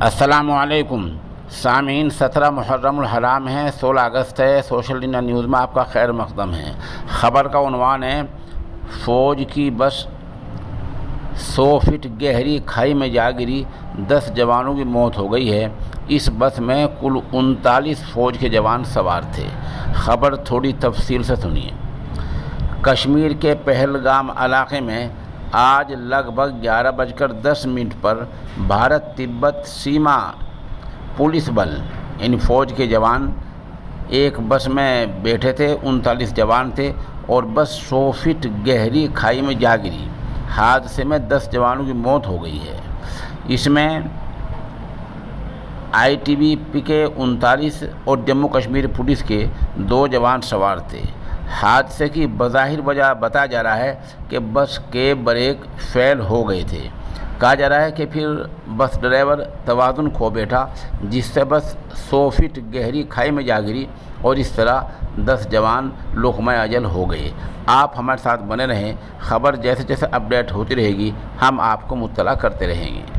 السلام علیکم سامعین، 17 محرم الحرام ہے، 16 اگست ہے۔ سوشل انڈیا نیوز میں آپ کا خیر مقدم ہے۔ خبر کا عنوان ہے فوج کی بس 100 فٹ گہری کھائی میں جا گری، 10 جوانوں کی موت ہو گئی ہے۔ اس بس میں کل 39 فوج کے جوان سوار تھے۔ خبر تھوڑی تفصیل سے سنیے۔ کشمیر کے پہلگام علاقے میں آج لگ بھگ 11:10 پر بھارت تبت سیما پولیس بل یعنی فوج کے جوان ایک بس میں بیٹھے تھے۔ 39 جوان تھے اور بس 100 فٹ گہری کھائی میں جا گری۔ حادثے میں 10 جوانوں کی موت ہو گئی ہے۔ اس میں ITBP کے 39 اور جموں کشمیر پولیس کے 2 جوان سوار تھے۔ حادثے کی بظاہر وجہ بتایا جا رہا ہے کہ بس کے بریک فیل ہو گئے تھے۔ کہا جا رہا ہے کہ پھر بس ڈرائیور توازن کھو بیٹھا، جس سے بس 100 فٹ گہری کھائی میں جا گری اور اس طرح 10 جوان لقمہ اجل ہو گئے۔ آپ ہمارے ساتھ بنے رہیں، خبر جیسے جیسے اپڈیٹ ہوتی رہے گی ہم آپ کو مطلع کرتے رہیں گے۔